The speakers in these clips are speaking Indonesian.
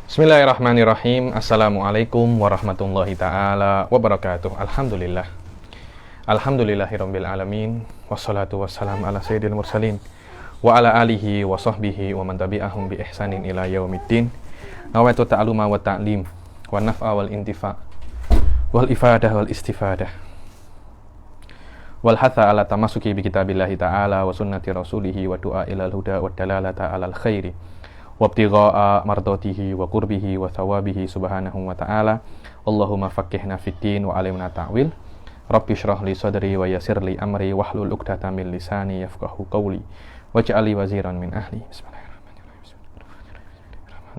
Bismillahirrahmanirrahim. Assalamualaikum warahmatullahi ta'ala wabarakatuh. Alhamdulillah. Alhamdulillahirabbil alamin. Wassalatu wassalamu ala sayyidil mursalin wa ala alihi wa sahbihi wa man tabi'ahum bi ihsanin ila yaumiddin. Nawaitu ta'aluma wa ta'lim wa naf'a wal intifa' wal ifadah wal istifadah wal hatha ala tamasuki bi kitabillahi ta'ala wa sunnati rasulihi wa du'a ilal huda wa dalalata alal khairi wabtigha'a mardatihi wa qurbihi wa thawabihi subhanahu wa ta'ala. Allahumma faqihna fid din wa alimna ta'wil. Rabbi shrah li sadri wa yassir li amri wahlul 'uqdatam min lisani yafqahu qawli waj'al li waziran min ahli.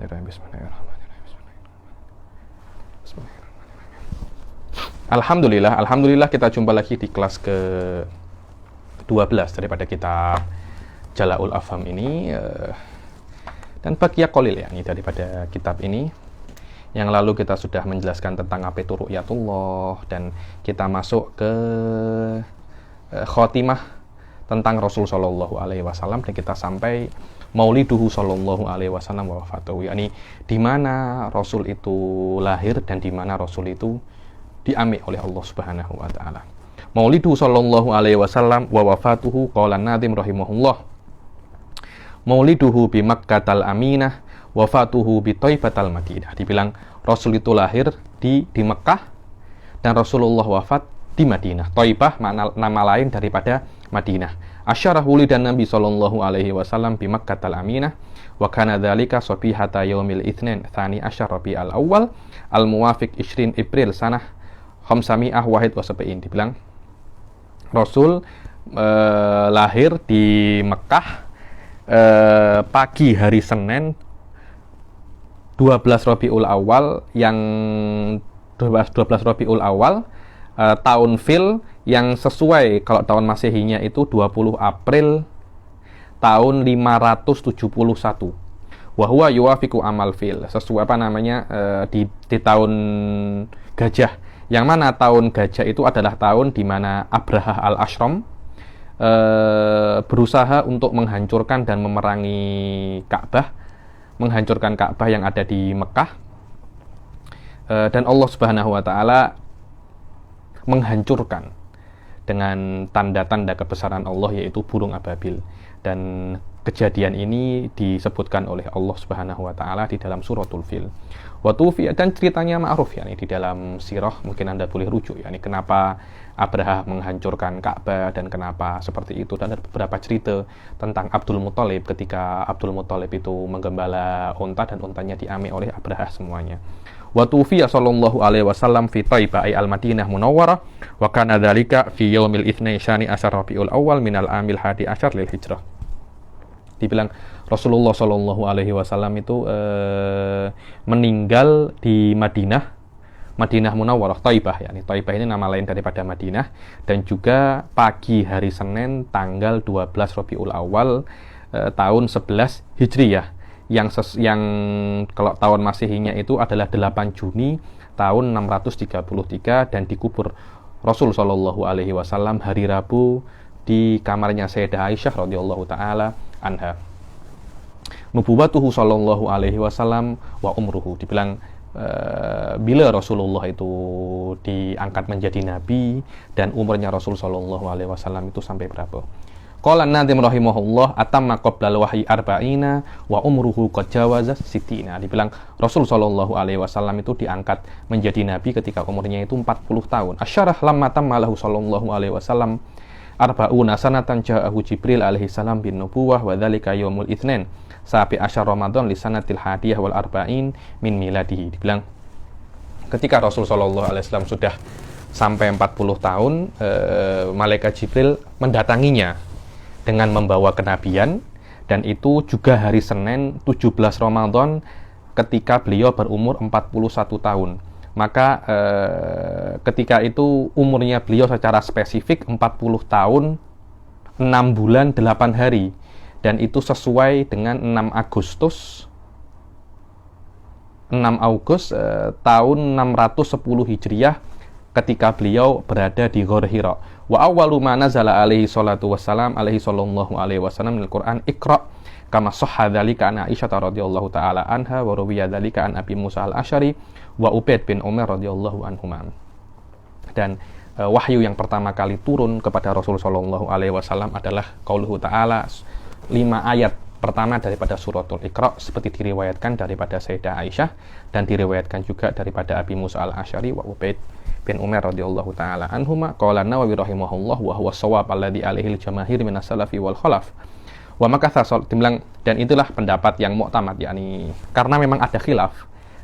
Bismillahirrahmanirrahim. Alhamdulillah kita jumpa lagi di kelas ke-12 daripada kitab Jala'ul Afham ini. Dan bagian qalil ya ini daripada kitab ini. Yang lalu kita sudah menjelaskan tentang apa itu ru'yatullah, dan kita masuk ke khotimah tentang Rasul sallallahu alaihi wasallam, dan kita sampai mauliduhu sallallahu alaihi wasallam wa wafatuhu, yakni di mana Rasul itu lahir dan di mana Rasul itu diambil oleh Allah Subhanahu wa taala. Mauliduhu sallallahu alaihi wasallam wa wafatuhu, qala an-nadhim rahimahullah, mauliduhu bi Makkatal Aminah, wafatuhu bi Thaibatal Madinah. Dibilang Rasul itu lahir di Mekah dan Rasulullah wafat di Madinah. Thaibah nama lain daripada Madinah. Asyarah wulidan Nabi sallallahu alaihi wasallam bi Makkatal Aminah wa kana dzalika sabihata yaumil itsnin tsani asyar Rabiul Awwal al muwafiq 20 April sanah 500 wahid wa sab'in. Dibilang Rasul lahir di Mekah pagi hari Senin 12 Rabiul Awal, yang 12 Rabiul Awal tahun Fil, yang sesuai kalau tahun Masehinya itu 20 April tahun 571. Wa huwa yuwafiqu amal Fil, sesuai di tahun Gajah, yang mana tahun Gajah itu adalah tahun di mana Abraha al-Ashram berusaha untuk menghancurkan dan memerangi Ka'bah, menghancurkan Ka'bah yang ada di Mekah, dan Allah Subhanahu wa taala menghancurkan dengan tanda-tanda kebesaran Allah, yaitu burung ababil. Dan kejadian ini disebutkan oleh Allah Subhanahu wa taala di dalam suratul Fil. Wa tufi, dan ceritanya ma'ruf ya, di dalam sirah, mungkin Anda boleh rujuk ya, ini kenapa Abraha menghancurkan Ka'bah dan kenapa seperti itu, dan ada beberapa cerita tentang Abdul Muthalib ketika Abdul Muthalib itu menggembala unta dan untanya diambil oleh Abraha semuanya. Wa tufiya sallallahu alaihi wasallam fi Thaibah ay al-Madinah Munawwarah wa kana dzalika fi yaumil itsnai syani asyar Rabiul Awwal minal amil hadi asyar lil hijrah. Dibilang Rasulullah sallallahu alaihi wasallam itu meninggal di Madinah Munawwarah, Thaibah ya. Thaibah ini nama lain daripada Madinah, dan juga pagi hari Senin tanggal 12 Rabiul Awal tahun 11 Hijriyah, yang kalau tahun Masehinya itu adalah 8 Juni tahun 633, dan dikubur Rasul sallallahu alaihi wasallam hari Rabu di kamarnya Sayyidah Aisyah radhiyallahu taala anha. Nubuwatuhu sallallahu alaihi wasallam wa umruhu, dibilang bila Rasulullah itu diangkat menjadi nabi dan umurnya Rasul sallallahu alaihi wasallam itu sampai berapa. Qala an-nadhim rahimahullah atamma qablal wahyi arba'ina wa umruhu qad jawaza sittina. Dibilang Rasul sallallahu alaihi wasallam itu diangkat menjadi nabi ketika umurnya itu 40 tahun. Asyarah lamma tamma lahu sallallahu alaihi wasallam arba'una sanatan ja'ahu Jibril alaihi salam bin nubuwah wa dzalika yaumul itsnin sabi asyar Ramadan li sanatil hadiyah wal arba'in min miladihi. Dibilang ketika Rasul sallallahu alaihi wasallam sudah sampai 40 tahun, malaikat Jibril mendatanginya dengan membawa kenabian, dan itu juga hari Senin 17 Ramadan ketika beliau berumur 41 tahun. Maka ketika itu umurnya beliau secara spesifik 40 tahun 6 bulan 8 hari, dan itu sesuai dengan 6 Agustus tahun 610 Hijriah ketika beliau berada di Ghor Hira. Wa awwalu ma nazala alaihi salatu wassalam alaihi sallallahu alaihi wasallam minal Qur'an Iqra kama sahha dzalika an Aisyah radhiyallahu taala anha wa ruwiya dzalika an Abi Musa al-Asy'ari wa Ubaid bin Umar radhiyallahu anhuma. Dan wahyu yang pertama kali turun kepada Rasul sallallahu alaihi wasallam adalah qauluhu ta'ala, 5 ayat pertama daripada suratul Iqra, seperti diriwayatkan daripada Sayyidah Aisyah dan diriwayatkan juga daripada Abi Musa al-Asy'ari wa Ubaid bin Umar radhiyallahu taala anhuma. Qala Nawawi rahimahullah wa huwa shawab alladhi alaihi al-jamaahir min as-salafi wal khalaf. Wa makatha dibilang, dan itulah pendapat yang muktamad, yakni karena memang ada khilaf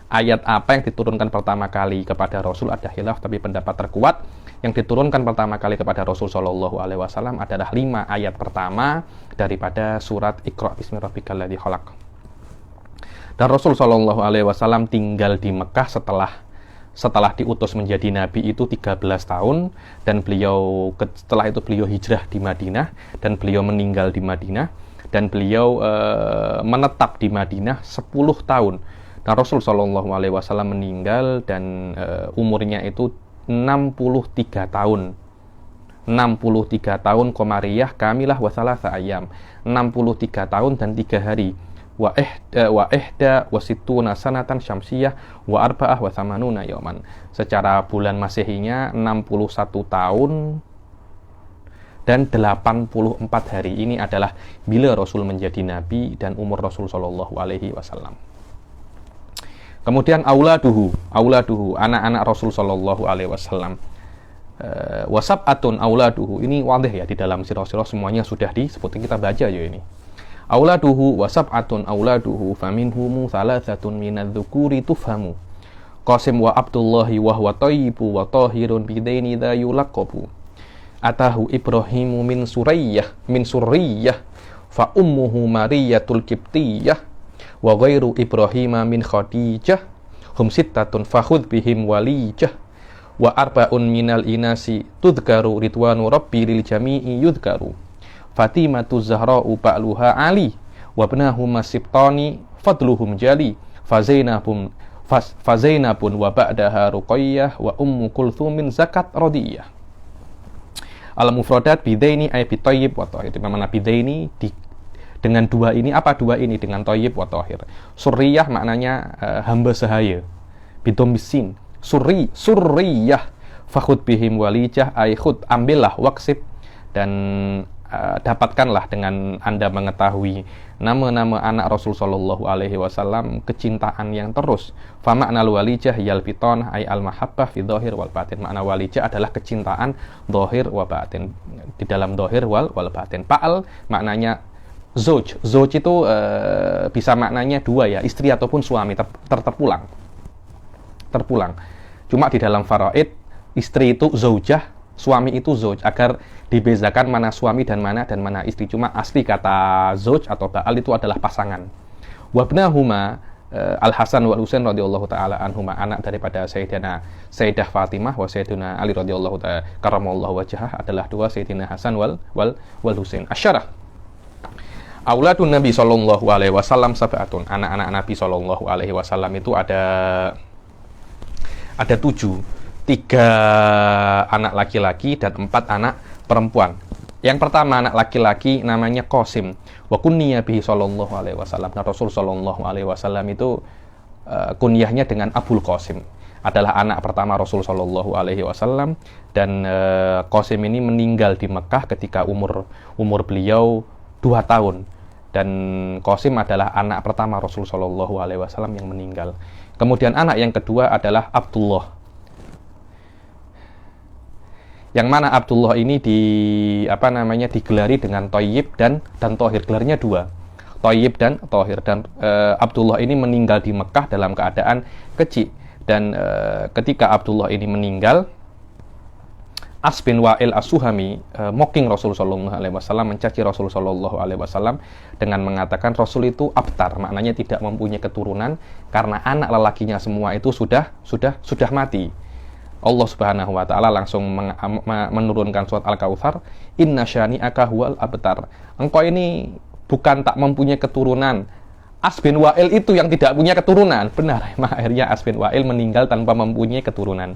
ayat apa yang diturunkan pertama kali kepada Rasul, ada khilaf, tapi pendapat terkuat yang diturunkan pertama kali kepada Rasul sallallahu alaihi wasallam adalah 5 ayat pertama daripada surat Iqra bismi rabbikal ladzi khalaq. Dan Rasul sallallahu alaihi wasallam tinggal di Mekah setelah diutus menjadi nabi itu 13 tahun, dan setelah itu beliau hijrah di Madinah dan beliau meninggal di Madinah, dan beliau menetap di Madinah 10 tahun. Dan Rasul sallallahu alaihi wasallam meninggal dan umurnya itu 63 tahun. 63 tahun qamariyah kamilah wa thalatha ayyam. 63 tahun dan 3 hari. Wa ihda wa sittuna sanatan syamsiyah wa arba'ah wa thamanuna yawman. Secara bulan Masehinya 61 tahun dan 84 hari. Ini adalah bila Rasul menjadi nabi dan umur Rasul sallallahu alaihi wasallam. Kemudian auladuhu, anak-anak Rasul sallallahu alaihi wasallam. Wasab'atun auladuhu, ini wadih ya, di dalam sirah-sirah semuanya sudah disebutkan, kita baca aja ini. Auladuhu wasab'atun auladuhu faminhumu thalathatun minadz-dzukuri tufhamu. Qasim wa Abdullahi wa huwa thayyibu wa tahirun bidaini dha yulaqabu. Atahu Ibrahimu min Surriyah fa ummuhu Mariyatul Qibtiyah wa ghairu Ibrahima min Khadijah hum sittatun fakhudh bihim walijah wa arba'un minal inasi tudhkaru ridwanu rabbi lil jami'i yudhkaru Fatimatu Zahra'u ba'luha Ali wa ibnahuma sibtani fadluhum jali fazainabun wa ba'daha Ruqayyah wa ummu Kulthumin zakat radiyah. Al-mufradat bidaini ay bitayyib wa tahir. Di mana bidaini dengan dua ini, apa dua ini? Dengan tayyib wa tahir. Surriyah maknanya hamba sahaya. Bidom bisin. Surriyah. Fakhud bihim walijah ay khud, ambillah waksib dan dapatkanlah dengan Anda mengetahui nama-nama anak Rasul sallallahu alaihi wasallam kecintaan yang terus. Fa ma'nal walijah yal fiton ay al mahabbah fi dhahir wal batin. Makna walijah adalah kecintaan dhahir wa batin, di dalam dhahir wal batin. Pa'al maknanya zauj. Zauj itu bisa maknanya dua ya, istri ataupun suami, terpulang. Cuma di dalam faraid istri itu zaujah, suami itu zauj, agar dibezakan mana suami dan mana istri. Cuma asli kata zauj atau ba'al itu adalah pasangan. Wabnahuma Al-Hasan wal Husain radhiyallahu taala anhuma, anak daripada Sayyidah Fatimah wa Sayyidina Ali radhiyallahu taala karamallahu wajhah, adalah dua Sayyidina Hasan wal Husain. Asyarah. Auladun Nabi sallallahu alaihi wasallam sab'atun. Anak-anak Nabi sallallahu alaihi wasallam itu ada 7. 3 anak laki-laki dan 4 anak perempuan. Yang pertama anak laki-laki namanya Qasim. Wa kunniya bihi sallallahu alaihi wasallam. Nah, Rasul sallallahu alaihi wasallam itu kunyahnya dengan Abul Qasim. Adalah anak pertama Rasul sallallahu alaihi wasallam, dan Qasim ini meninggal di Mekah ketika umur beliau 2 tahun. Dan Qasim adalah anak pertama Rasul sallallahu alaihi wasallam yang meninggal. Kemudian anak yang kedua adalah Abdullah. Yang mana Abdullah ini digelari dengan Thayyib dan Thahir. Gelarnya 2, Thayyib dan Thahir. Dan Abdullah ini meninggal di Mekah dalam keadaan kecil. Dan ketika Abdullah ini meninggal, As bin Wa'il As-Suhami mocking Rasul sallallahu alaihi wasallam, mencaci Rasul sallallahu alaihi wasallam dengan mengatakan Rasul itu abtar, maknanya tidak mempunyai keturunan karena anak lelakinya semua itu sudah mati. Allah Subhanahu wa taala langsung menurunkan surat Al-Kautsar, inna syani'aka huwal abtar. Engkau ini bukan tak mempunyai keturunan. As bin Wa'il itu yang tidak punya keturunan. Benar, akhirnya As bin Wa'il meninggal tanpa mempunyai keturunan.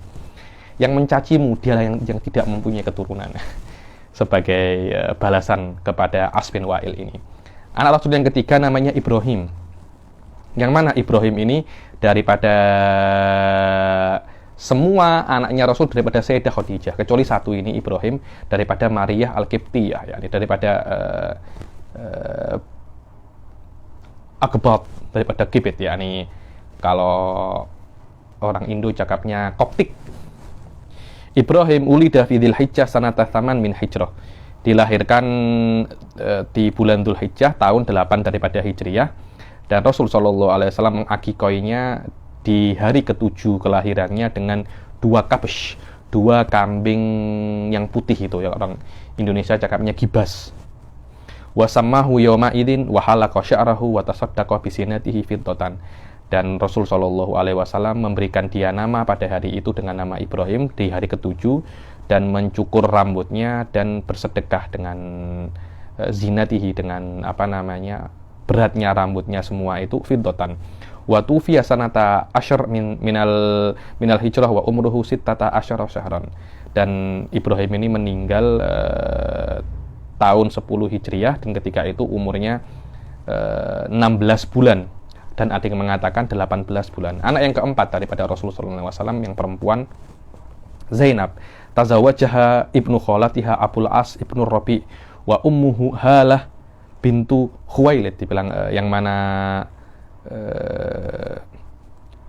Yang mencacimu dialah yang tidak mempunyai keturunan. Sebagai balasan kepada As bin Wa'il ini. Anak Rasul yang ketiga namanya Ibrahim. Yang mana Ibrahim ini daripada semua anaknya Rasul daripada Sayyidah Khadijah, kecuali satu ini Ibrahim daripada Maria Al-Qibtiyah, yakni daripada Akbat, daripada Kibit, yakni kalau orang Indo cakapnya Koptik. Ibrahim ulida fi Dzulhijjah sanata tsaman min hijrah. Dilahirkan di bulan Dzulhijjah tahun 8 daripada Hijriyah, dan Rasul sallallahu alaihi wasallam mengakikoinya di hari ke-7 kelahirannya dengan 2 kabsh, 2 kambing yang putih itu ya, orang Indonesia cakapnya gibas. Wa sammahu yawma idzin wa halaqa sya'rahu wa tasaddaqa bi sinatihi fiddatan. Dan Rasul sallallahu alaihi wasallam memberikan dia nama pada hari itu dengan nama Ibrahim di hari ke-7, dan mencukur rambutnya dan bersedekah dengan zinatihi, dengan beratnya rambutnya semua itu fiddatan. Wa tufiya sanata asyr minal hijrah wa umruhu sittata asyara syahran. Dan Ibrahim ini meninggal tahun 10 Hijriah, dan ketika itu umurnya 16 bulan, dan ada yang mengatakan 18 bulan. Anak yang keempat daripada Rasulullah SAW yang perempuan, Zainab. Tazawwajaha ibnu kholatiha Abul As ibnu Rabi wa ummuhu Halah bintu Khuwailid. Dibilang yang mana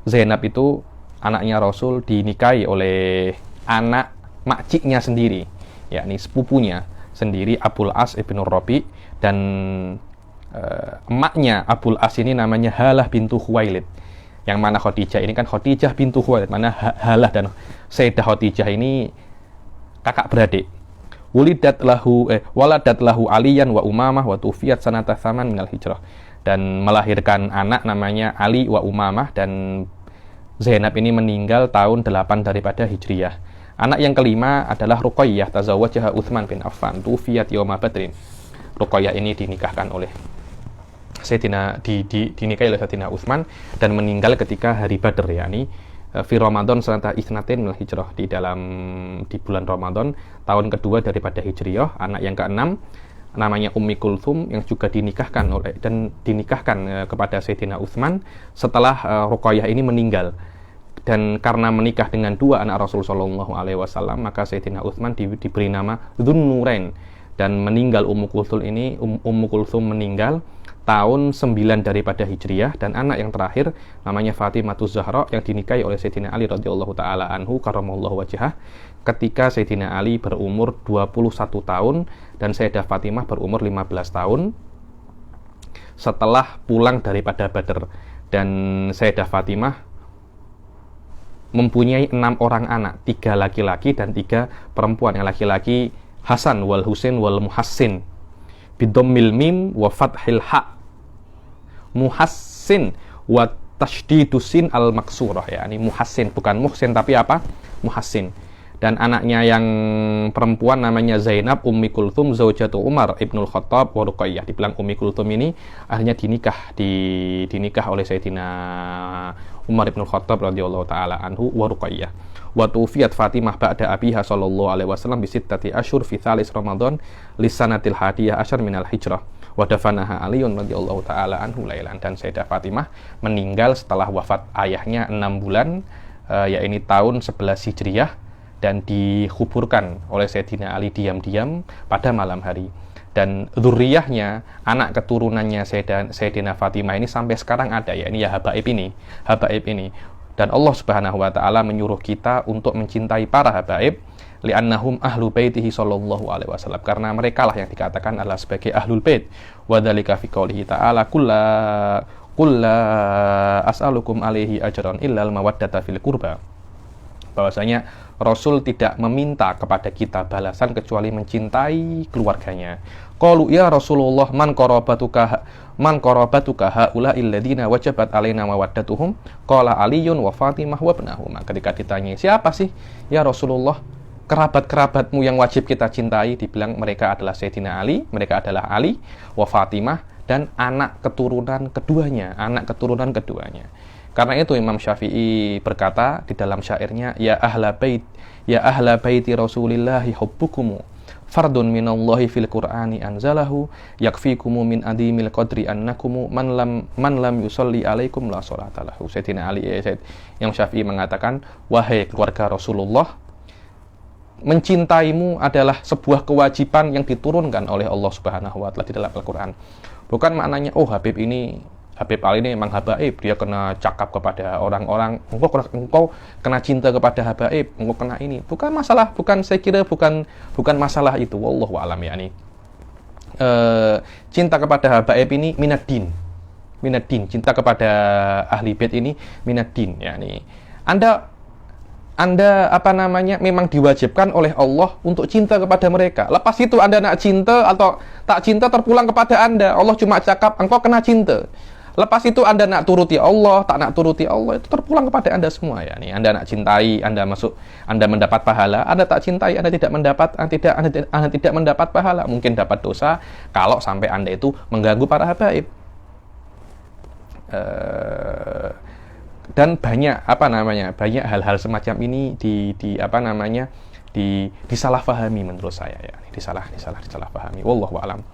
Zainab itu anaknya Rasul dinikahi oleh anak makciknya sendiri, yakni sepupunya sendiri, Abul As ibnu Rabi, dan emaknya Abul As ini namanya Halah bintu Khuwailid. Yang mana Khadijah ini kan Khadijah bintu Khuwailid, mana Halah dan Sayyidah Khadijah ini kakak beradik. Waladat lahu Aliyan wa Umamah wa tufiyat sanata tsaman minal hijrah. Dan melahirkan anak namanya Ali wa Umamah, dan Zainab ini meninggal tahun 8 daripada Hijriyah. Anak yang kelima adalah Ruqayyah. Tazawwajaha Utsman bin Affan tufiyat yauma Badrin. Ruqayyah ini dinikahkan oleh dinikahi oleh Sayyidina Utsman dan meninggal ketika hari Badr, yakni fi Ramadan sanata isnatin minal hijrah, di bulan Ramadan tahun kedua daripada Hijriyah. Anak yang keenam namanya Ummi Kulthum, yang juga dinikahkan kepada Sayyidina Utsman setelah Ruqayyah ini meninggal. Dan karena menikah dengan 2 anak Rasul sallallahu alaihi wasallam, maka Sayyidina Utsman diberi nama Dzunnurain, dan meninggal Ummu Kulthum meninggal tahun 9 daripada Hijriyah. Dan anak yang terakhir namanya Fatimah Zahra, yang dinikahi oleh Sayyidina Ali radhiyallahu taala anhu karramallahu wajhah ketika Sayyidina Ali berumur 21 tahun dan Sayyidah Fatimah berumur 15 tahun setelah pulang daripada Badr. Dan Sayyidah Fatimah mempunyai 6 orang anak, 3 laki-laki dan 3 perempuan. Yang laki-laki Hasan wal Husain wal Muhassin bidammil mim wa fathil ha, Muhassin wa tashdidusin al maksurah, yakni Muhassin, bukan Muhsin tapi Muhassin. Dan anaknya yang perempuan namanya Zainab Ummi Kulthum zaujatu Umar ibnul Khattab wa Ruqayyah. Dibilang Ummi Kulthum ini akhirnya dinikah oleh Sayyidina Umar ibnul Khattab radhiyallahu taala anhu wa Ruqayyah. Wa tuwfiyat Fatimah ba'da abiha sallallahu alaihi wasallam bi sittati asyhur fi tsalis Ramadan lisanatil hadiyah asyar minal hijrah. Wa dafanaha Aliun radhiyallahu taala anhu lailan. Dan Sayyidah Fatimah meninggal setelah wafat ayahnya 6 bulan, yaitu tahun 11 Hijriyah, dan dikuburkan oleh Sayyidina Ali diam-diam pada malam hari. Dan dzurriyahnya, anak keturunannya Sayyidina Fatimah ini sampai sekarang ada, ya ini ya habaib ini. Dan Allah Subhanahu wa taala menyuruh kita untuk mencintai para habaib, li'annahum ahlu baitihi sallallahu alaihi wasallam, karena mereka lah yang dikatakan adalah sebagai ahlul bait. Wa dzalika fi qoulihi ta'ala kulla as'alukum alaihi ajran illal mawaddata fil qurba. Bahwasanya Rasul tidak meminta kepada kita balasan kecuali mencintai keluarganya. Qalu ya Rasulullah man qarabatuka haula alladziina wajabat alaina mawaddatuhum qala Aliyun wa Fatimah wa ibnahuma. Ketika ditanya siapa sih ya Rasulullah kerabat-kerabatmu yang wajib kita cintai, dibilang mereka adalah Sayyidina Ali, mereka adalah Ali wa Fatimah, dan anak keturunan keduanya. Karena itu Imam Syafi'i berkata di dalam syairnya, ya ahla baiti Rasulillahi hubbukumu fardun minallahi fil qur'ani anzalahu yakfikumu min adimil qadri annakumu man lam yusalli alaikum la sholata lahu. Sayyidina Ali yang Syafi'i mengatakan, wahai keluarga Rasulullah, mencintaimu adalah sebuah kewajiban yang diturunkan oleh Allah Subhanahu wa taala di dalam Al-Qur'an. Bukan maknanya Habib Ali ini memang habaib, dia kena cakap kepada orang-orang, engkau kena cinta kepada habaib, engkau kena ini. Saya kira bukan masalah itu. Wallahu a'lam yakni. Cinta kepada habaib ini minaddin, cinta kepada ahli bait ini minaddin yakni. Anda memang diwajibkan oleh Allah untuk cinta kepada mereka. Lepas itu Anda nak cinta atau tak cinta terpulang kepada Anda. Allah cuma cakap engkau kena cinta. Lepas itu Anda nak turuti Allah, tak nak turuti Allah, itu terpulang kepada Anda semua ya. Nih, Anda nak cintai, Anda masuk, Anda mendapat pahala. Anda tak cintai, Anda tidak mendapat pahala. Mungkin dapat dosa kalau sampai Anda itu mengganggu para habaib. Dan banyak hal-hal semacam ini disalahpahami menurut saya ya. Disalahpahami. Wallahu a'lam.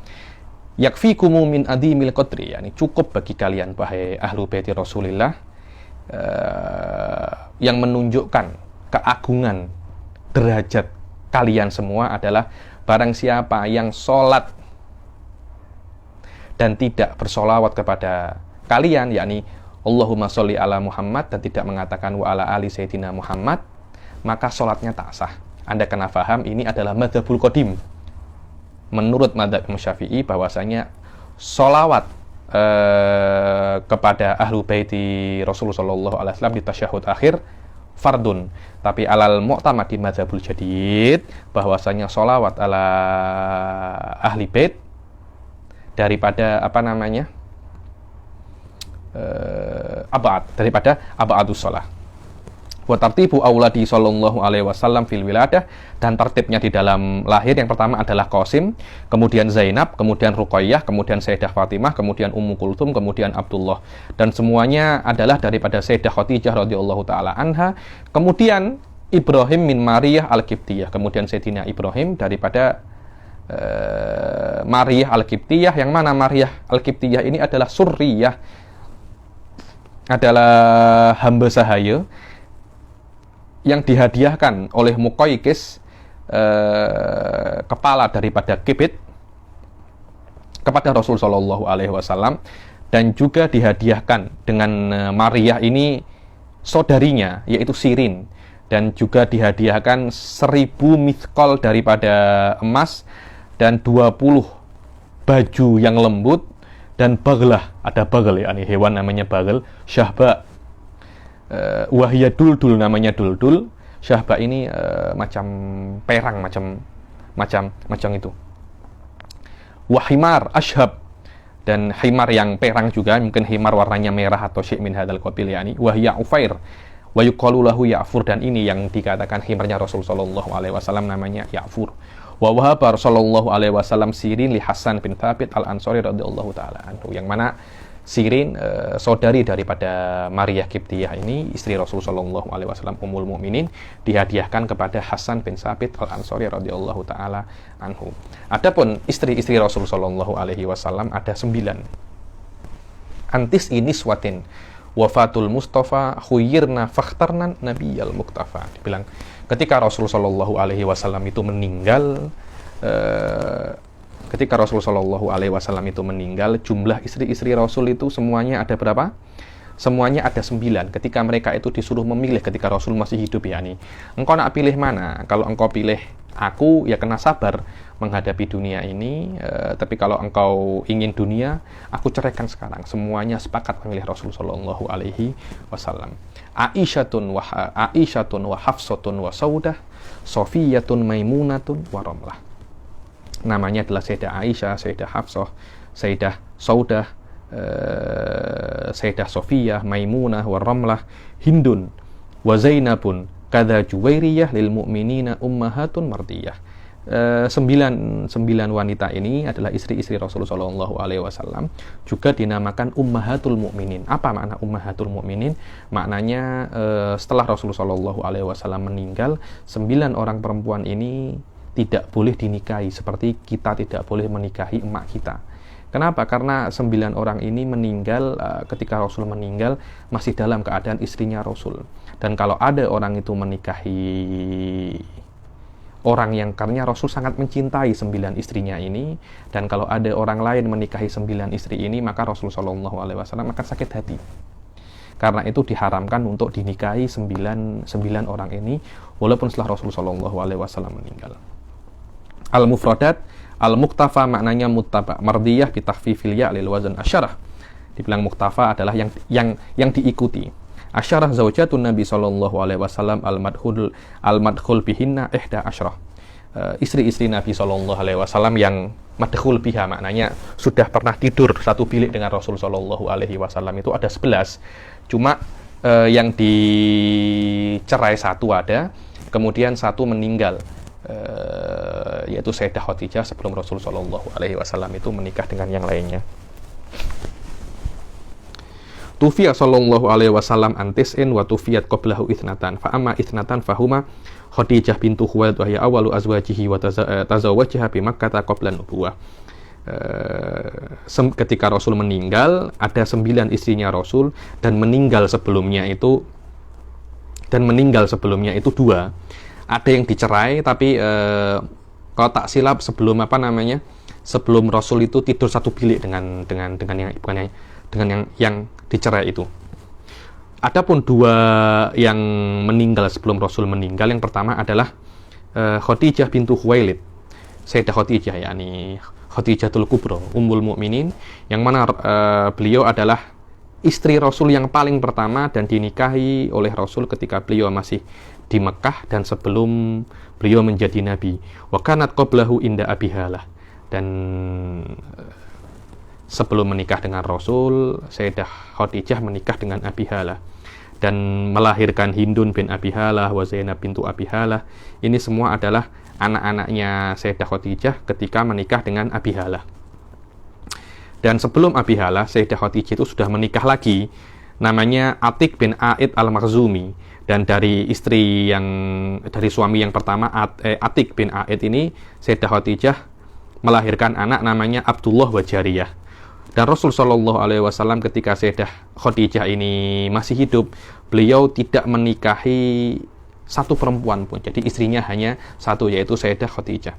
Yakfikumu min adimil qadri, yani cukup bagi kalian wahai ahlu baiti Rasulillah, yang menunjukkan keagungan derajat kalian semua adalah barang siapa yang sholat dan tidak bersolawat kepada kalian, yakni Allahumma sholli ala Muhammad, dan tidak mengatakan wa ala ali sayyidina Muhammad, maka sholatnya tak sah. Anda kena faham ini adalah madzhabul qadim. Menurut madzhab Imam Syafi'i bahwasanya sholawat kepada ahlu baiti Rasulullah sallallahu alaihi wasallam di tasyahud akhir fardun, tapi alal mu'tamad di madzhabul jadid bahwasanya sholawat ala ahli bait daripada daripada abadus sholah. Wa tartibu auladi sallallahu alaihi wasallam fil wiladah, dan tertibnya di dalam lahir yang pertama adalah Qasim, kemudian Zainab, kemudian Ruqayyah, kemudian Sayyidah Fatimah, kemudian Ummu Kulthum, kemudian Abdullah, dan semuanya adalah daripada Sayyidah Khadijah radhiyallahu taala anha, kemudian Ibrahim min Mariyah al-Qibtiyah, kemudian Sayyidina Ibrahim daripada Mariyah al-Qibtiyah, yang mana Mariyah al-Qibtiyah ini adalah surriyah, adalah hamba sahaya yang dihadiahkan oleh Muqaykis, kepala daripada Kibit, kepada Rasul sallallahu alaihi wasallam, dan juga dihadiahkan dengan Maryah ini saudarinya yaitu Sirin, dan juga dihadiahkan 1000 mithqal daripada emas dan 20 baju yang lembut, dan baglah, ada bagel ya, hewan namanya bagel, syahba, wahya duldul, namanya duldul. Syahba ini macam perang, macam itu. Wahimar ashab, dan himar yang perang juga, mungkin himar warnanya merah atau syai' min hadzal qabil yani. Wahya ufair wa yuqalu lahu ya'fur, dan ini yang dikatakan himarnya Rasul sallallahu alaihi wasallam namanya ya'fur. Wa wahaba sallallahu alaihi wasallam Sirin li Hasan bin Thabit al-Ansari radhiyallahu taala anhu, yang mana Sirin saudari daripada Maryah Qibtiyah ini, istri Rasul sallallahu alaihi wasallam, Ummul Mukminin, dihadiahkan kepada Hasan bin Thabit al-Ansari radhiyallahu taala anhu. Adapun istri-istri Rasul sallallahu alaihi wasallam ada 9. Antis ini swatin wafatul Mustafa khuyirna fakhtarna nabiyal muktafa. Dibilang ketika Rasul sallallahu alaihi wasallam itu meninggal, ketika Rasul sallallahu alaihi wasallam itu meninggal, jumlah istri-istri Rasul itu semuanya ada berapa? Semuanya ada 9. Ketika mereka itu disuruh memilih ketika Rasul masih hidup, yakni engkau nak pilih mana? Kalau engkau pilih aku, ya kena sabar menghadapi dunia ini, tapi kalau engkau ingin dunia, aku ceraikan sekarang. Semuanya sepakat memilih Rasul sallallahu alaihi wasallam. Aisyatun wa Hafsatun wa Saudah, Sofiyatun Maimunatun wa Ramlah. Namanya adalah Sayyidah Aisyah, Sayyidah Hafsah, Sayyidah Saudah, Sayyidah Sofiyah, Maimunah, wa Ramlah, Hindun, wa Zainabun, kadza Juwairiyah lil mu'minina ummahatun mardiyah. 9 wanita ini adalah istri-istri Rasulullah sallallahu alaihi wasallam, juga dinamakan ummahatul mukminin. Apa makna ummahatul mukminin? Maknanya setelah Rasulullah sallallahu alaihi wasallam meninggal, 9 orang perempuan ini tidak boleh dinikahi, seperti kita tidak boleh menikahi emak kita. Kenapa? Karena 9 orang ini meninggal ketika Rasul meninggal masih dalam keadaan istrinya Rasul. Dan kalau ada orang itu menikahi orang yang karena Rasul sangat mencintai 9 istrinya ini, dan kalau ada orang lain menikahi 9 istri ini, maka Rasul Shallallahu Alaihi Wasallam akan sakit hati. Karena itu diharamkan untuk dinikahi 9 orang ini, walaupun setelah Rasul Shallallahu Alaihi Wasallam meninggal. Al-mufradat, al-muktafa maknanya muttaba, mardiyah bitakhfifil ya lil wazn asyarah. Dibilang muktafa adalah yang diikuti. Asyarah zaujatun Nabi sallallahu alaihi wasallam al-madkhul bihinna ihda asyrah. Istri-istri Nabi sallallahu alaihi wasallam yang madkhul biha maknanya sudah pernah tidur satu bilik dengan Rasul sallallahu alaihi wasallam itu ada 11. Cuma yang dicerai satu ada, kemudian satu meninggal. Yaitu Sayyidah Khadijah sebelum Rasul Shallallahu Alaihi Wasallam itu menikah dengan yang lainnya. Tufiya Shallallahu Alaihi Wasallam antis'in wa tufiyat qablahu ithnatan fa amma ithnatan fahuma Khadijah bintu Khuwailid wa hiya awalu azwajihi wa tazawwajaha bi Makkah qabla nubuwah. Ketika Rasul meninggal ada 9 istrinya Rasul, dan meninggal sebelumnya itu 2. Ada yang dicerai, tapi kalau tak silap sebelum sebelum Rasul itu tidur satu bilik dengan yang dicerai itu. Adapun 2 yang meninggal sebelum Rasul meninggal, yang pertama adalah Khadijah bintu Khuwailid, Sayyidah Khadijah, yakni Khadijatul Kubra, Ummul Mukminin, yang mana beliau adalah istri Rasul yang paling pertama dan dinikahi oleh Rasul ketika beliau masih di Mekah dan sebelum beliau menjadi nabi. Wa kanat qablahu inda Abi Halah, dan sebelum menikah dengan Rasul, Sayyidah Khadijah menikah dengan Abi Halah dan melahirkan Hindun bin Abi Halah wa Zainab bintu Abi Halah. Ini semua adalah anak-anaknya Sayyidah Khadijah ketika menikah dengan Abi Halah. Dan sebelum Abi Halah, Sayyidah Khadijah itu sudah menikah lagi, namanya Atik bin Aid al-Makhzumi. Dan dari suami yang pertama, Atik bin Aid ini, Sayyidah Khadijah melahirkan anak namanya Abdullah wa Jariyah. Dan Rasul Shallallahu Alaihi Wasallam ketika Sayyidah Khadijah ini masih hidup, beliau tidak menikahi satu perempuan pun. Jadi istrinya hanya satu, yaitu Sayyidah Khadijah.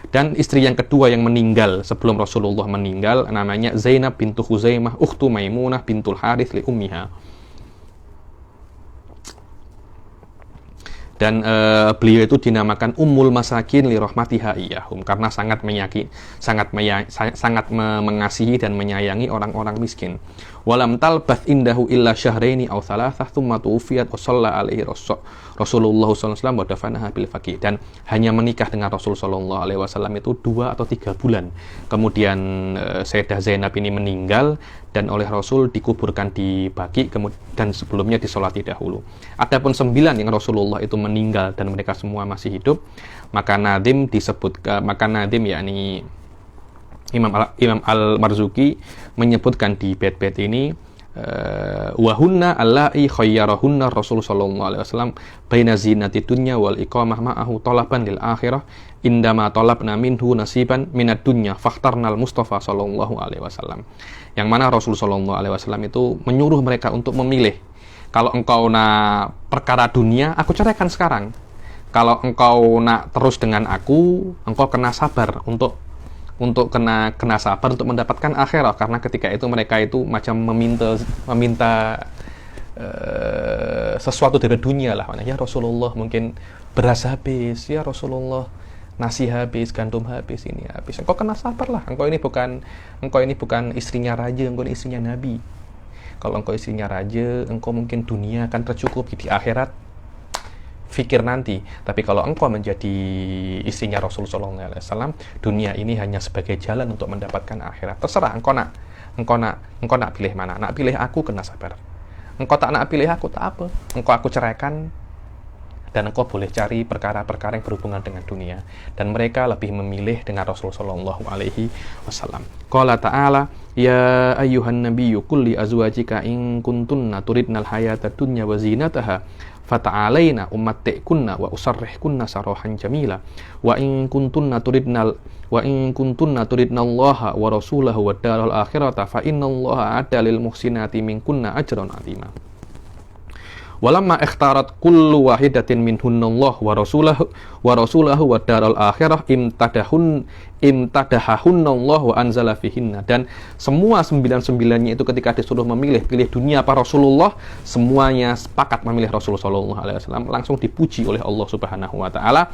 Dan istri yang kedua yang meninggal sebelum Rasulullah meninggal namanya Zainab bintu Khuzaimah ukhtu Maimunah bintul Harith li ummiha. Dan beliau itu dinamakan Ummul Masakin li rahmatiha iyahum, karena sangat mengasihi dan menyayangi orang-orang miskin. Walam talbath indahu illa syahraini aw thalathah thumma tuwfiyat wa shalla alaihi Rasulullah sallallahu alaihi wasallam wa dafanaha bil faqih. Dan hanya menikah dengan Rasul sallallahu alaihi wasallam itu 2 atau 3 bulan. Kemudian Sayyidah Zainab ini meninggal dan oleh Rasul dikuburkan di Baqi, dan sebelumnya disolati dahulu. Adapun 9 yang Rasulullah itu meninggal dan mereka semua masih hidup, maka Nadim yakni Imam Al-Marzuki menyebutkan di bait-bait ini wahunna allai khayyarahunna Rasul sallallahu alaihi wasallam baina zinati dunya wal iqamah ma'ahu talaban lil akhirah indama talabna minhu nasiban minad dunya fakhtarnal Mustafa sallallahu alaihi wasallam. Yang mana Rasul sallallahu alaihi wasallam itu menyuruh mereka untuk memilih, kalau engkau nak perkara dunia, aku ceraikan sekarang. Kalau engkau nak terus dengan aku, engkau kena sabar untuk kena sabar untuk mendapatkan akhirat. Karena ketika itu mereka itu macam meminta sesuatu dari dunia lah. Ya Rasulullah, mungkin beras habis, ya Rasulullah nasi habis, gandum habis, ini habis. Engkau kena sabar lah. Engkau ini bukan istrinya raja, engkau ini istrinya nabi. Kalau engkau istrinya raja, engkau mungkin dunia akan tercukupi, di akhirat fikir nanti. Tapi kalau engkau menjadi istrinya Rasul sallallahu alaihi wasallam, dunia ini hanya sebagai jalan untuk mendapatkan akhirat. Terserah engkau nak pilih mana. Nak pilih aku, kena sabar. Engkau tak nak pilih aku, tak apa. Engkau aku ceraikan, dan engkau boleh cari perkara-perkara yang berhubungan dengan dunia. Dan mereka lebih memilih dengan Rasulullah Shallallahu Alaihi Wasallam. Qala ta'ala, ya ayyuhan nabiyyu qul li azwajika in kuntunna turidnal hayata dunya wa zinataha fata'alaina ummatti'kunna wa usarrihkunna sarahan jamila wa in kuntunna turidnallaha wa rasulahu wad daral akhirata fa innallaha a'adda lil muhsinati minkunna ajran 'azima. Walamma ikhtarat kullu wahidatin minhunnallah wa rasulahu wa daral akhirah imtadahahunnallah wa anzala fihinna. Dan semua 99-nya itu ketika disuruh memilih, pilih dunia apa Rasulullah, semuanya sepakat memilih Rasulullah sallallahu alaihi wasallam, langsung dipuji oleh Allah Subhanahu wa taala.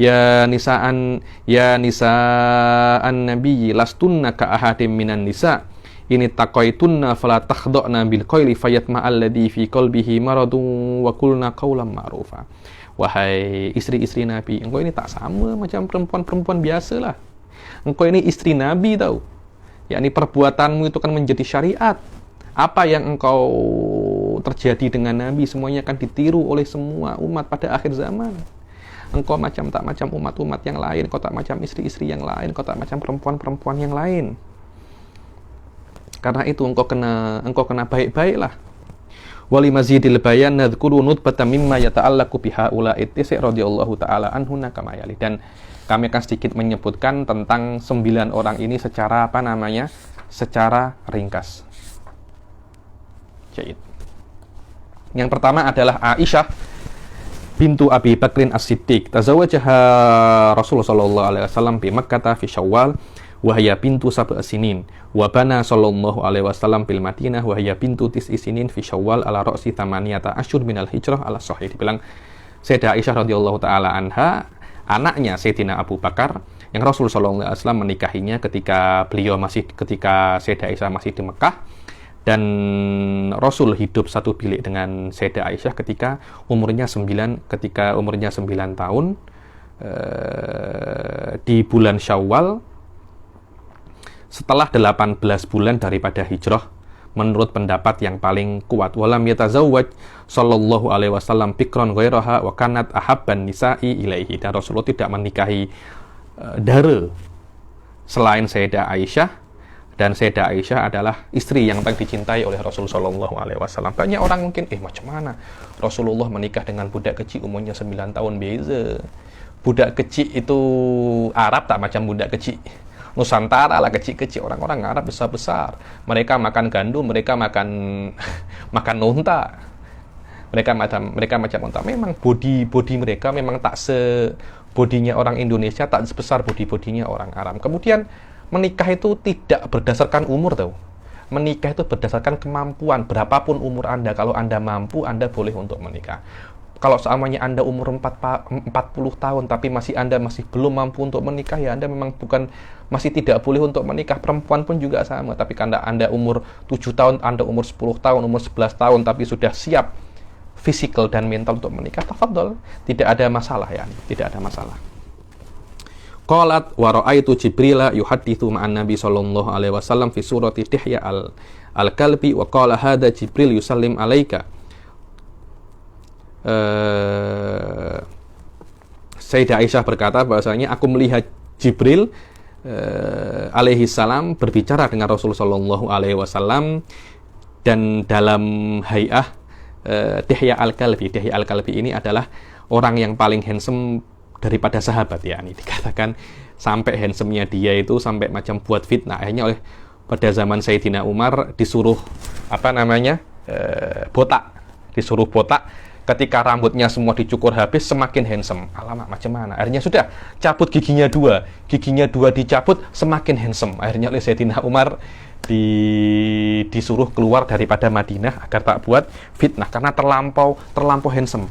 Ya nisaan nabiyyi lastunna ka ahadim minan nisa ini taqaitunna fala takhda'na bil qaili fayatma alladhi fi qalbihi maradun wa qulna qawlan ma'rufa. Wahai istri-istri Nabi, engkau ini tak sama macam perempuan-perempuan biasalah. Engkau ini istri Nabi tahu. Yakni perbuatanmu itu kan menjadi syariat. Apa yang engkau terjadi dengan Nabi semuanya akan ditiru oleh semua umat pada akhir zaman. Engkau tak macam umat-umat yang lain, engkau tak macam istri-istri yang lain, engkau tak macam perempuan-perempuan yang lain. Karena itu engkau kena baik-baiklah. Wali mazidil bayan nadhkuru nutbatan mimma yata'allaqu biha ula'id tisi radhiyallahu ta'ala anhunna kama yali. Dan kami akan sedikit menyebutkan tentang 9 orang ini secara secara ringkas. Jahit. Yang pertama adalah Aisyah bintu Abi Bakrin As-Siddiq. Tazawajaha Rasulullah sallallahu alaihi wasallam bi Makkah fi Syawal wa hiya bintu sab'a sinin wa bana sallallahu alaihi wasallam bil Madinah wa hiya bintu tis'i sinin fi Syawal ala ra'si thamaniyata asyhur minal hijrah ala sahih. Dibilang Sayyidah Aisyah radhiyallahu taala anha, anaknya Sayyidina Abu Bakar yang Rasul sallallahu alaihi wasallam menikahinya ketika Sayyidah Aisyah masih di Mekah, dan Rasul hidup satu bilik dengan Sayyidah Aisyah ketika umurnya 9 tahun di bulan Syawal setelah 18 bulan daripada hijrah menurut pendapat yang paling kuat. Walam yatazawwaj sallallahu alaihi wasallam bikron ghairaha wa kanat ahabban nisa'i ilaihi. Dan Rasulullah tidak menikahi dara selain Sayyidah Aisyah, dan Sayyidah Aisyah adalah istri yang paling dicintai oleh Rasul sallallahu alaihi wasallam. Banyak orang mungkin macam mana Rasulullah menikah dengan budak kecil umurnya 9 tahun beza. Budak kecil itu Arab tak macam budak kecil Nusantara lah, kecil-kecil. Orang-orang Arab besar-besar. Mereka makan gandum, mereka makan nonta. Mereka macam nonta. Memang body mereka memang tak bodinya orang Indonesia, tak sebesar bodinya orang Arab. Kemudian menikah itu tidak berdasarkan umur tahu. Menikah itu berdasarkan kemampuan. Berapapun umur Anda, kalau Anda mampu, Anda boleh untuk menikah. Kalau seandainya Anda umur 40 tahun tapi Anda masih belum mampu untuk menikah, ya Anda memang masih tidak boleh untuk menikah. Perempuan pun juga sama. Tapi kalau Anda umur 7 tahun, Anda umur 10 tahun, umur 11 tahun tapi sudah siap fisikal dan mental untuk menikah, tafadhol, tidak ada masalah ya, tidak ada masalah. Qalat wa ra'aitu Jibrila yuhadditsu ma'an Nabi sallallahu alaihi wasallam fi surati Dihya al-Kalbi wa qala hadza Jibril yusallim alaika. Sayyidah Aisyah berkata bahwasanya aku melihat Jibril alaihi salam berbicara dengan Rasulullah sallallahu alaihi wasallam, dan dalam hay'ah Dihya al-Kalbi. Dihya al-Kalbi ini adalah orang yang paling handsome daripada sahabat ya. Ini dikatakan sampai handsome-nya dia itu sampai macam buat fitnah. Akhirnya pada zaman Sayyidina Umar disuruh botak. Disuruh botak. Ketika rambutnya semua dicukur habis, semakin handsome. Alamak, macam mana? Akhirnya sudah, cabut giginya 2. Giginya 2 dicabut, semakin handsome. Akhirnya oleh Sayyidina Umar disuruh keluar daripada Madinah agar tak buat fitnah, karena terlampau handsome.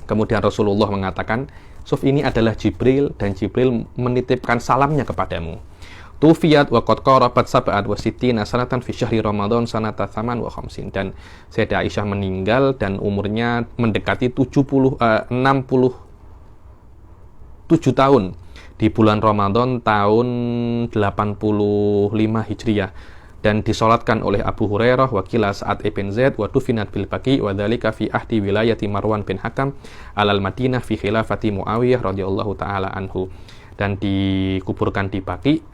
Kemudian Rasulullah mengatakan, Suf ini adalah Jibril, dan Jibril menitipkan salamnya kepadamu. Tufiyat wa qad qarabat sab'at wa sittina sanatan fi syahri Ramadan sanata thaman wa khamsin. Dan Sayyidah Aisyah meninggal dan umurnya mendekati 67 tahun di bulan Ramadan tahun 85 Hijriah. dan disolatkan oleh Abu Hurairah wa qila Sa'ad ibn Zaid wa dufinat bil Baqi wa dzalika fi ahdi wilayati Marwan bin Hakam alal Madinah fi khilafati Muawiyah radhiyallahu taala anhu, dan dikuburkan di Baqi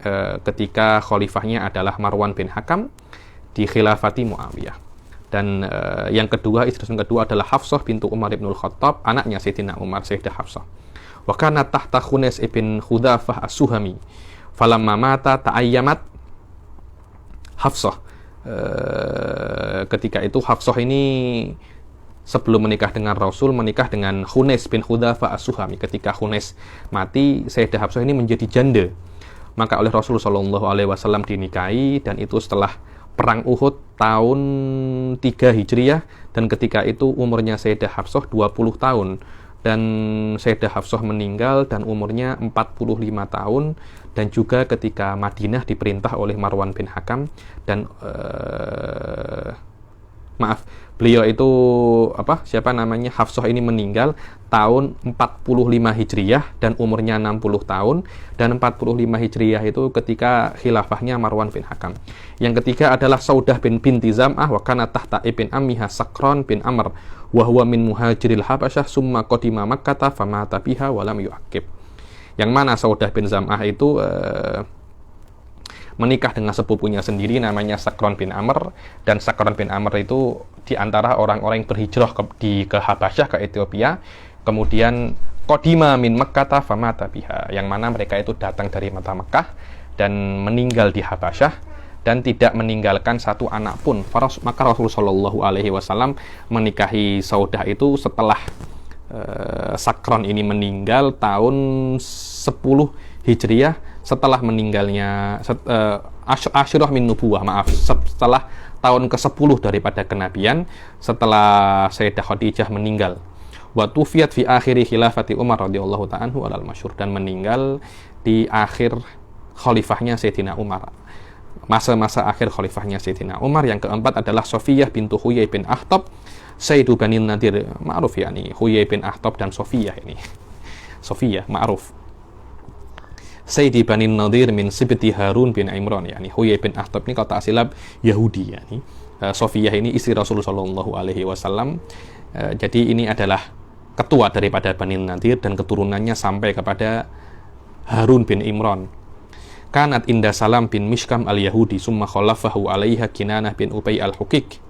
ketika khalifahnya adalah Marwan bin Hakam di khilafati Muawiyah. Dan yang kedua, istri yang kedua adalah Hafsah bintu Umar ibn Khattab, anaknya Sayyidina Umar, Sayyidah Hafsah. Wa kana tahta Khunes ibn Khudafah as-Suhami falamma mata ta'ayyamat Hafsah. Ketika itu Hafsah ini sebelum menikah dengan Rasul menikah dengan Khunes bin Khudafah as-Suhami. Ketika Khunes mati, Sayyidah Hafsah ini menjadi janda. Maka oleh Rasul sallallahu alaihi wasallam dinikahi, dan itu setelah perang Uhud tahun 3 Hijriah, dan ketika itu umurnya Sayyidah Hafsah 20 tahun. Dan Sayyidah Hafsah meninggal dan umurnya 45 tahun, dan juga ketika Madinah diperintah oleh Marwan bin Hakam, dan beliau itu Hafsah ini meninggal tahun 45 Hijriah dan umurnya 60 tahun, dan 45 Hijriah itu ketika khilafahnya Marwan bin Hakam. Yang ketiga adalah Saudah binti Zam'ah wa kana tahta ibn ammiha Sakran bin Amr wa huwa min muhajiril Habasyah summa qadima Makkah famata biha wa lam yu'aqib. Yang mana Saudah bin Zam'ah itu menikah dengan sepupunya sendiri namanya Sakran bin Amr, dan Sakran bin Amr itu di antara orang-orang yang berhijrah ke Habasyah, ke Ethiopia, kemudian qadima min Makkah famata biha, yang mana mereka itu datang dari Mekah dan meninggal di Habasyah dan tidak meninggalkan satu anak pun. Maka Rasulullah Shallallahu alaihi wasallam menikahi Saudah itu setelah Sakran ini meninggal tahun 10 Hijriah, setelah meninggalnya Asyirah min Nubuwah, setelah tahun ke-10 daripada kenabian, setelah Sayyidah Khadijah meninggal. Wa tufiyat fi akhiri khilafati Umar radhiyallahu ta'ala anhu alal masyhur, dan meninggal di akhir khalifahnya Sayyidina Umar, masa-masa akhir khalifahnya Sayyidina Umar. Yang keempat adalah Sofiyah bintu Huyai bin Akhtab Sayyidu Bani Nadir, ma'ruf ya nih, Huyai bin Akhtab dan Sofiyah ini. Sofiyah ma'ruf. Sayyidi Bani Nadir min Sibti Harun bin Imran, ya nih. Huyai bin Akhtab ini kalau tak silap Yahudi, ya nih. Sofiyah ini istri Rasulullah sallallahu alaihi wasallam. Jadi ini adalah ketua daripada Bani Nadir, dan keturunannya sampai kepada Harun bin Imran. Kanat inda Salam bin Mishkam al-Yahudi summa khalafahu alaiha Kinanah bin Ubay al-Hukik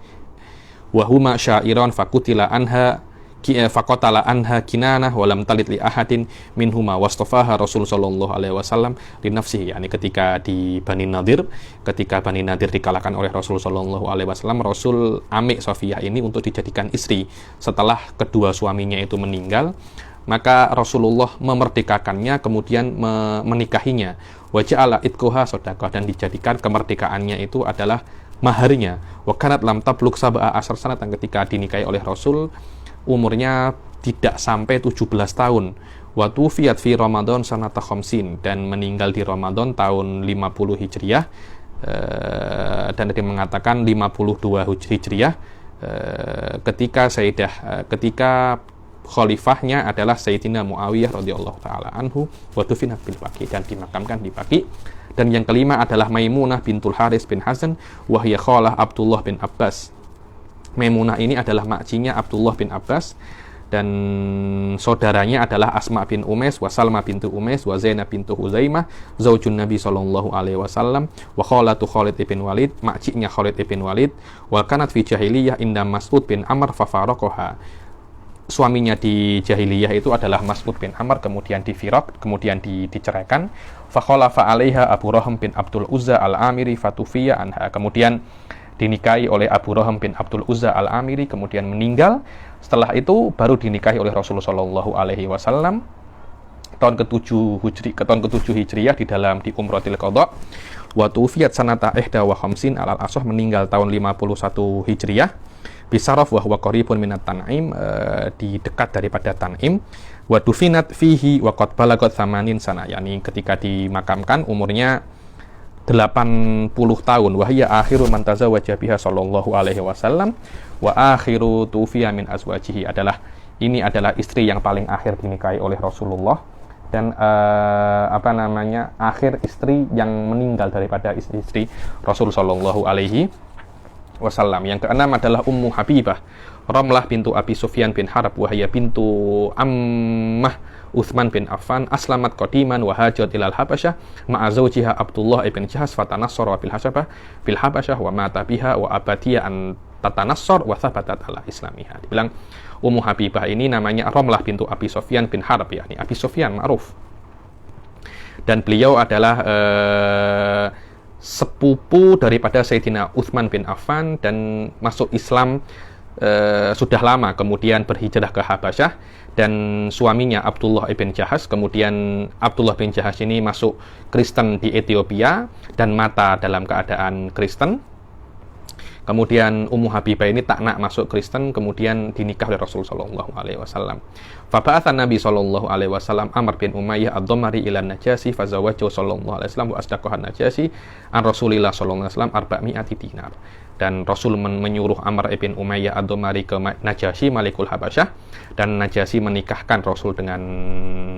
wa huma syairan faqutila anha faqatala anha Kinanah wa lam talid li ahadin minhuma wastafaha Rasul sallallahu alaihi wasallam li nafsihi. Yani ketika di Bani Nadir, ketika Bani Nadir dikalahkan oleh Rasul sallallahu alaihi wasallam, Rasul amik Sofiyah ini untuk dijadikan istri setelah kedua suaminya itu meninggal. Maka Rasulullah memerdekakannya, kemudian menikahinya. Wa ja'ala itquha shadaqah, dan dijadikan kemerdekaannya itu adalah maharnya. Wa kanat lam tablugh sab'a asyar sanatan, ketika dinikahi oleh Rasul umurnya tidak sampai 17 tahun. Wa tufiyat fi Ramadan sanata khamsin, dan meninggal di Ramadan tahun 50 Hijriah, dan ada yang mengatakan 52 Hijriah, ketika khalifahnya adalah Sayyidina Muawiyah radhiyallahu taala anhu wa dufinat bil Baqi, dan dimakamkan di Baqi. Dan yang kelima adalah Maimunah bintul Haris bin Hasan wa hiya khalah Abdullah bin Abbas. Maimunah ini adalah makcinya Abdullah bin Abbas, dan saudaranya adalah Asma bin Umais wa Salma bintu Umais wa Zainab bintu Huzaimah zaujun Nabi sallallahu alaihi wasallam wa khalatu Khalid ibn Walid, makcinya Khalid ibn Walid. Wa kanat fi jahiliyah inda Mas'ud bin Amr fa faraqaha. Suaminya di jahiliyah itu adalah Mas'ud bin Amr, kemudian difirak, kemudian diceraikan. Fa khalafa 'alaiha Abu Rahm bin Abdul Uzza al-Amiri fatufiya anha, kemudian dinikahi oleh Abu Rahm bin Abdul Uzza al-Amiri, kemudian meninggal. Setelah itu baru dinikahi oleh Rasulullah sallallahu alaihi wasallam tahun ke-7 Hijriah di Umratil Qadha. Wa tufiyat sanata ihda wa khamsin alal asah, meninggal tahun 51 Hijriah. Bisaraf wa huwa qaribun minat Tan'im, di dekat daripada Tan'im. Wa dufinat fihi wa qad balagat 80 sana, yakni ketika dimakamkan umurnya 80 tahun. Wa hiya akhiru man tazawwaja biha sallallahu alaihi wasallam wa akhiru tufiya min azwajihi, ini adalah istri yang paling akhir dinikahi oleh Rasulullah, dan akhir istri yang meninggal daripada istri Rasul Shallallahu Alaihi Wasallam. Yang keenam adalah Ummu Habibah Ramlah bintu Abi Sufyan bin Harb wahya bintu Ammah Utsman bin Affan aslamat qadiman wa hajat ilal Habasyah ma'a zawjiha Abdullah ibn Jahas fatanassara bil Habasyah wa mata biha wa abadiya an tatanassar wa thabatat ala islamiha. Dibilang Ummu Habibah ini namanya Ramlah bintu Abi Sufyan bin Harb, yakni Abi Sufyan ma'ruf. Dan beliau adalah sepupu daripada Sayyidina Utsman bin Affan dan masuk Islam sudah lama, kemudian berhijrah ke Habasyah, dan suaminya Abdullah ibn Jahas, kemudian Abdullah bin Jahas ini masuk Kristen di Ethiopia dan mata dalam keadaan Kristen. Kemudian Ummu Habibah ini tak nak masuk Kristen, kemudian dinikah oleh Rasul sallallahu alaihi wasallam. Fa ba'atha Nabi sallallahu alaihi wasallam Amr bin Umayyah ad-Dhammari ila Najasyi fa zawwajahu sallallahu alaihi wasallam wa asdaqaha Najasyi an Rasulillah sallallahu alaihi wasallam 400 dinar. Dan Rasul menyuruh Amr bin Umayyah ad-Dhammari ke Najasyi Malikul Habasyah, dan Najasyi menikahkan Rasul dengan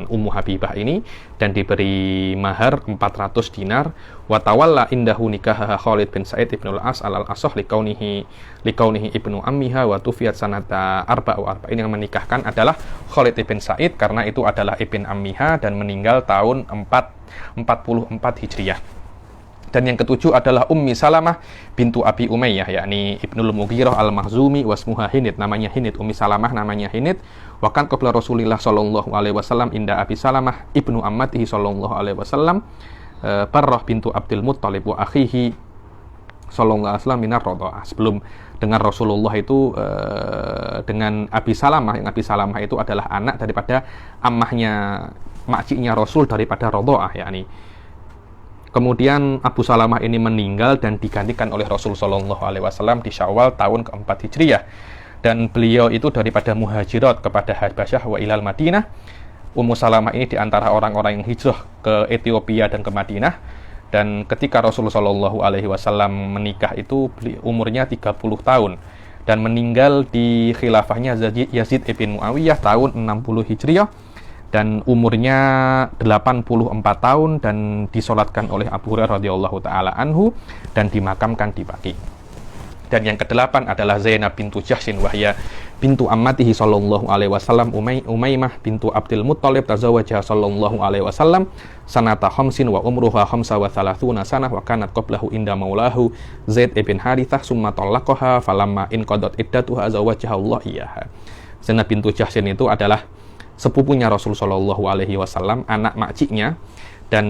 Ummu Habibah ini dan diberi mahar 400 dinar. Wa tawalla indahu nikahaha Khalid bin Sa'id ibn al-As al-Asah likaunihi ibnu ammiha wa tufiyat sanata arba. Ini yang menikahkan adalah Khalid ibn Sa'id karena itu adalah ibn ammiha dan meninggal tahun 44 Hijriah. Dan yang ketujuh adalah Ummi Salamah bintu Abi Umayyah, yakni Ibnul Mughirah al-Makhzumi wasmuha Hinid, namanya Hinid. Ummi Salamah namanya Hinid. Wa kan qabla Rasulillah sallallahu alaihi wasallam inda Abi Salamah ibnu ammatihi sallallahu alaihi wasallam Barrah bintu Abdul Muttalib wa akhihi sallallahu alaihi wasallam minar radha'ah. Sebelum dengan Rasulullah itu dengan Abi Salamah, yang Abi Salamah itu adalah anak daripada ammahnya, makciknya Rasul daripada radha'ah, yakni. Kemudian Abu Salamah ini meninggal dan digantikan oleh Rasul sallallahu alaihi wasallam di Syawal tahun keempat Hijriah. Dan beliau itu daripada muhajirat kepada Habasyah wa ilal Madinah. Ummu Salamah ini diantara orang-orang yang hijrah ke Ethiopia dan ke Madinah. Dan ketika Rasul sallallahu alaihi wasallam menikah itu umurnya 30 tahun dan meninggal di khilafahnya Yazid ibn Muawiyah tahun 60 Hijriah. Dan umurnya 84 tahun dan disolatkan oleh Abu Hurairah radhiyallahu taala anhu dan dimakamkan di Baqi. Dan yang kedelapan adalah Zainab bintu Jahsin wahya bintu ammatihi sallallahu alaihi wasallam Umaymah bintu Abdul Muttalib tazawwajaha sallallahu alaihi wasallam sanata khamsin wa umruha khamsa wa thalathuna sanah wa kanat qablahu inda maulahu Zaid ibn Harithah summa talaqaha falamma inqadat iddatuha zawwajaha Allah iyyaha. Zainab bintu Jahsin itu adalah sepupunya Rasul sallallahu alaihi wasallam, anak makciknya, dan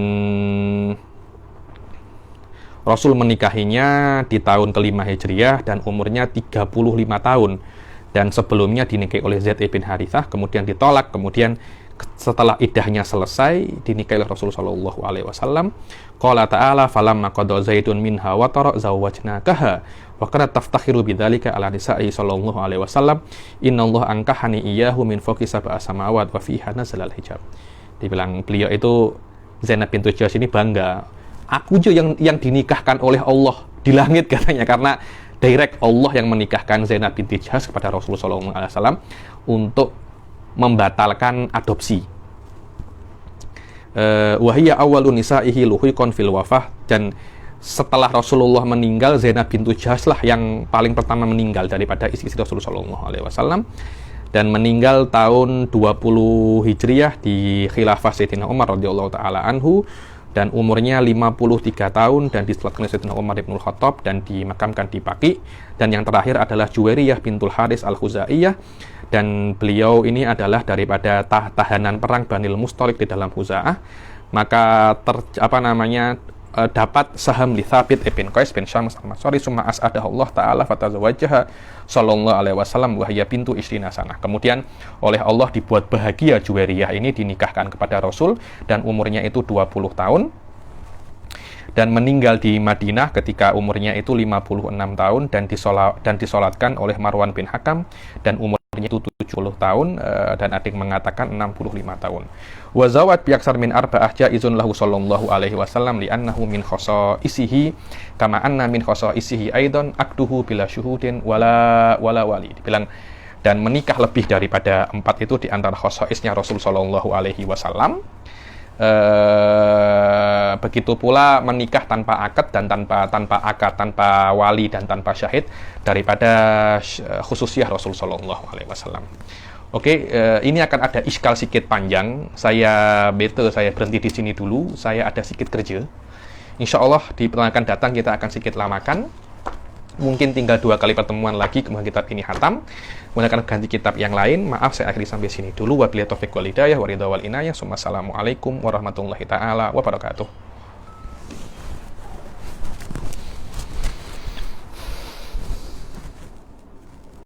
Rasul menikahinya di tahun kelima Hijriah dan umurnya 35 tahun. Dan sebelumnya dinikahi oleh Zaid ibn Harithah, kemudian ditolak, kemudian setelah iddahnya selesai dinikahi oleh Rasul sallallahu alaihi wasallam. Qala ta'ala falamma qada Zaidun minha wa tara zawwajnakaha wa kanat taftakhiru bidzalika ala nisa'i sallallahu alaihi wasallam innallaha ankahani iyyahu min fawqi sab'a samawat wa fiha nazalal hijab. Dibilang beliau itu Zainab bintu Jahsh ini bangga, aku juga yang dinikahkan oleh Allah di langit katanya, karena direct Allah yang menikahkan Zainab binti Jahsh kepada Rasulullah sallallahu alaihi wasallam untuk membatalkan adopsi. Wahiyya awwalu nisa'ihi luhiqan fil wafah, dan setelah Rasulullah meninggal Zainab bintu Jahsh lah yang paling pertama meninggal daripada istri-istri Rasulullah sallallahu alaihi wasallam, dan meninggal tahun 20 Hijriah di khilafah Sayyidina Umar radhiyallahu taala anhu, dan umurnya 53 tahun dan disolatkan oleh Sayyidina Umar ibn Khattab dan dimakamkan di Baqi. Dan yang terakhir adalah Juwairiyah bintul Haris al-Khuzaiyah, dan beliau ini adalah daripada tahanan perang Banil Mustalik di dalam Khuza'ah. Maka dapat saham li Thabit ibn Qais bin Syams al-Masari summa as'adahullah ta'ala fatazawwajaha sallallahu alaihi wasallam wa hiya bintu ishrina sanah. Kemudian oleh Allah dibuat bahagia Juwairiyah ini dinikahkan kepada Rasul dan umurnya itu 20 tahun dan meninggal di Madinah ketika umurnya itu 56 tahun dan disolatkan oleh Marwan bin Hakam dan umurnya itu 70 tahun dan ada yang mengatakan 65 tahun. Wa zawat biaksar min arba'ah jaizun lahu sallallahu alaihi wasallam li'annahu min khosa'isihi kama anna min khosa'isihi aidan akduhu bila syuhudin wala wali. Dibilang dan menikah lebih daripada 4 itu di antara khosoisnya Rasul Shallallahu Alaihi Wasallam. Begitu pula menikah tanpa akad dan tanpa akad, tanpa wali dan tanpa syahid daripada khususiyah Rasul Shallallahu Alaihi Wasallam. Oke, ini akan ada iskal sedikit panjang. Saya berhenti di sini dulu. Saya ada sedikit kerja. Insya Allah di pertemuan akan datang kita akan sedikit lamakan. Mungkin tinggal 2 kali pertemuan lagi kemudian kitab ini hatam. Kemudian akan ganti kitab yang lain. Maaf saya akhiri sampai sini dulu. Wabillahi taufiq wal hidayah wa ridha wal inayah. Assalamualaikum warahmatullahi taala wabarakatuh.